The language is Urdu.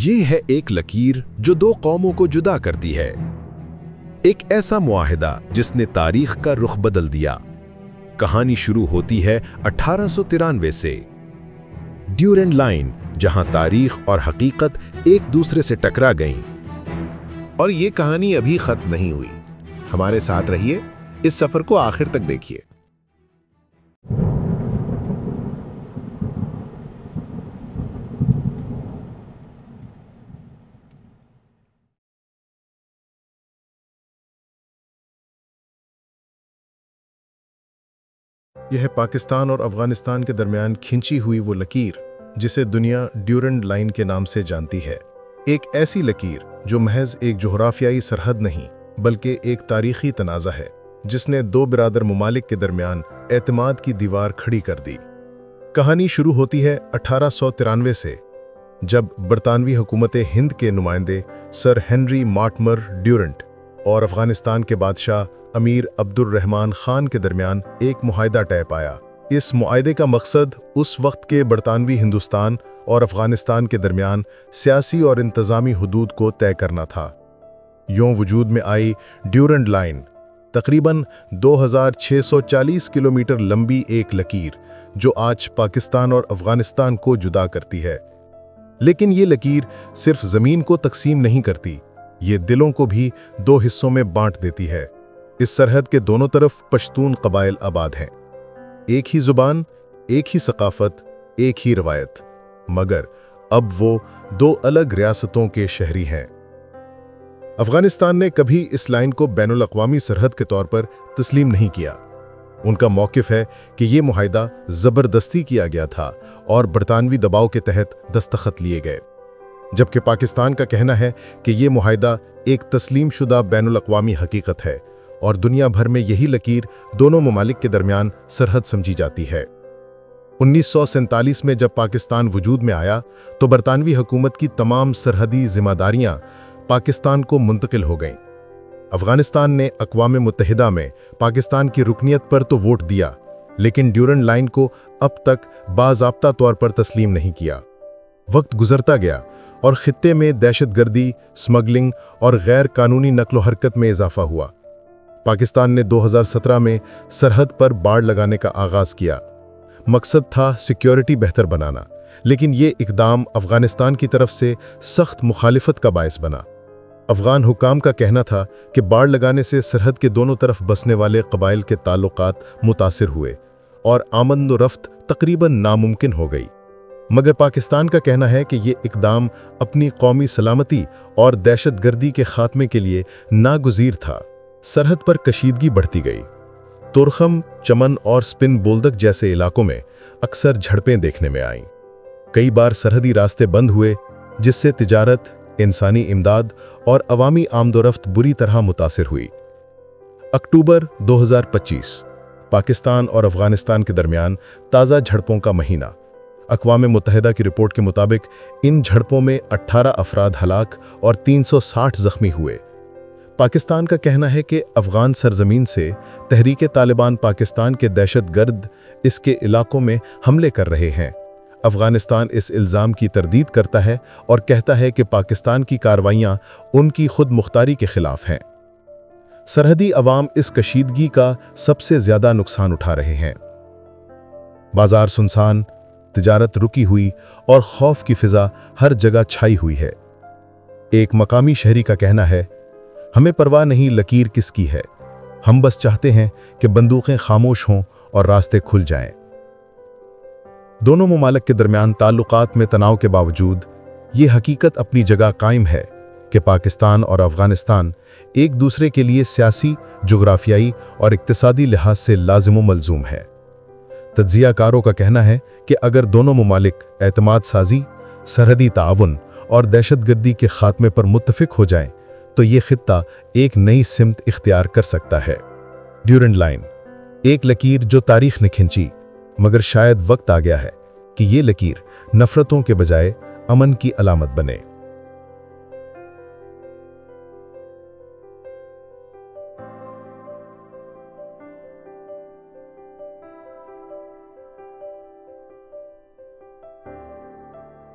یہ ہے ایک لکیر جو دو قوموں کو جدا کرتی ہے، ایک ایسا معاہدہ جس نے تاریخ کا رخ بدل دیا۔ کہانی شروع ہوتی ہے 1893 سے، ڈیورنڈ لائن، جہاں تاریخ اور حقیقت ایک دوسرے سے ٹکرا گئیں۔ اور یہ کہانی ابھی ختم نہیں ہوئی، ہمارے ساتھ رہیے، اس سفر کو آخر تک دیکھیے۔ یہ ہے پاکستان اور افغانستان کے درمیان کھینچی ہوئی وہ لکیر جسے دنیا ڈیورنڈ لائن کے نام سے جانتی ہے۔ ایک ایسی لکیر جو محض ایک جغرافیائی سرحد نہیں بلکہ ایک تاریخی تنازع ہے جس نے دو برادر ممالک کے درمیان اعتماد کی دیوار کھڑی کر دی۔ کہانی شروع ہوتی ہے 1893 سے، جب برطانوی حکومت ہند کے نمائندے سر ہنری مارٹمر ڈیورنٹ اور افغانستان کے بادشاہ امیر عبد الرحمن خان کے درمیان ایک معاہدہ طے پایا۔ اس معاہدے کا مقصد اس وقت کے برطانوی ہندوستان اور افغانستان کے درمیان سیاسی اور انتظامی حدود کو طے کرنا تھا۔ یوں وجود میں آئی ڈیورنڈ لائن، تقریباً 2640 کلومیٹر لمبی ایک لکیر جو آج پاکستان اور افغانستان کو جدا کرتی ہے۔ لیکن یہ لکیر صرف زمین کو تقسیم نہیں کرتی، یہ دلوں کو بھی دو حصوں میں بانٹ دیتی ہے۔ اس سرحد کے دونوں طرف پشتون قبائل آباد ہیں، ایک ہی زبان، ایک ہی ثقافت، ایک ہی روایت، مگر اب وہ دو الگ ریاستوں کے شہری ہیں۔ افغانستان نے کبھی اس لائن کو بین الاقوامی سرحد کے طور پر تسلیم نہیں کیا۔ ان کا موقف ہے کہ یہ معاہدہ زبردستی کیا گیا تھا اور برطانوی دباؤ کے تحت دستخط لیے گئے، جبکہ پاکستان کا کہنا ہے کہ یہ معاہدہ ایک تسلیم شدہ بین الاقوامی حقیقت ہے اور دنیا بھر میں یہی لکیر دونوں ممالک کے درمیان سرحد سمجھی جاتی ہے۔ 1947 میں جب پاکستان وجود میں آیا تو برطانوی حکومت کی تمام سرحدی ذمہ داریاں پاکستان کو منتقل ہو گئیں۔ افغانستان نے اقوام متحدہ میں پاکستان کی رکنیت پر تو ووٹ دیا، لیکن ڈیورنڈ لائن کو اب تک باضابطہ طور پر تسلیم نہیں کیا۔ وقت گزرتا گیا اور خطے میں دہشت گردی، سمگلنگ اور غیر قانونی نقل و حرکت میں اضافہ ہوا۔ پاکستان نے 2017 میں سرحد پر باڑ لگانے کا آغاز کیا۔ مقصد تھا سیکیورٹی بہتر بنانا، لیکن یہ اقدام افغانستان کی طرف سے سخت مخالفت کا باعث بنا۔ افغان حکام کا کہنا تھا کہ باڑ لگانے سے سرحد کے دونوں طرف بسنے والے قبائل کے تعلقات متاثر ہوئے اور آمد و رفت تقریباً ناممکن ہو گئی، مگر پاکستان کا کہنا ہے کہ یہ اقدام اپنی قومی سلامتی اور دہشت گردی کے خاتمے کے لیے ناگزیر تھا۔ سرحد پر کشیدگی بڑھتی گئی۔ تورخم، چمن اور سپن بولدک جیسے علاقوں میں اکثر جھڑپیں دیکھنے میں آئیں۔ کئی بار سرحدی راستے بند ہوئے، جس سے تجارت، انسانی امداد اور عوامی آمد و رفت بری طرح متاثر ہوئی۔ اکتوبر 2025، پاکستان اور افغانستان کے درمیان تازہ جھڑپوں کا مہینہ۔ اقوام متحدہ کی رپورٹ کے مطابق ان جھڑپوں میں 18 افراد ہلاک اور 360 زخمی ہوئے۔ پاکستان کا کہنا ہے کہ افغان سرزمین سے تحریک طالبان پاکستان کے دہشت گرد اس کے علاقوں میں حملے کر رہے ہیں۔ افغانستان اس الزام کی تردید کرتا ہے اور کہتا ہے کہ پاکستان کی کارروائیاں ان کی خود مختاری کے خلاف ہیں۔ سرحدی عوام اس کشیدگی کا سب سے زیادہ نقصان اٹھا رہے ہیں۔ بازار سنسان، تجارت رکی ہوئی اور خوف کی فضا ہر جگہ چھائی ہوئی ہے۔ ایک مقامی شہری کا کہنا ہے، ہمیں پرواہ نہیں لکیر کس کی ہے، ہم بس چاہتے ہیں کہ بندوقیں خاموش ہوں اور راستے کھل جائیں۔ دونوں ممالک کے درمیان تعلقات میں تناؤ کے باوجود یہ حقیقت اپنی جگہ قائم ہے کہ پاکستان اور افغانستان ایک دوسرے کے لیے سیاسی، جغرافیائی اور اقتصادی لحاظ سے لازم و ملزوم ہے۔ تجزیہ کاروں کا کہنا ہے کہ اگر دونوں ممالک اعتماد سازی، سرحدی تعاون اور دہشت گردی کے خاتمے پر متفق ہو جائیں تو یہ خطہ ایک نئی سمت اختیار کر سکتا ہے۔ ڈیورنڈ لائن، ایک لکیر جو تاریخ نے کھینچی، مگر شاید وقت آ گیا ہے کہ یہ لکیر نفرتوں کے بجائے امن کی علامت بنے۔